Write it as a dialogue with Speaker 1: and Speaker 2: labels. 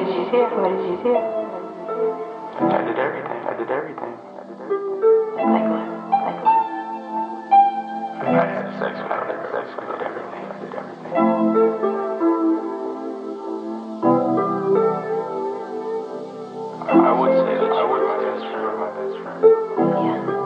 Speaker 1: did you do? What did you do?
Speaker 2: I did everything.
Speaker 1: Like what? Like what?
Speaker 2: I had sex with her. I did everything. I would say that you were my best friend.
Speaker 1: Yeah.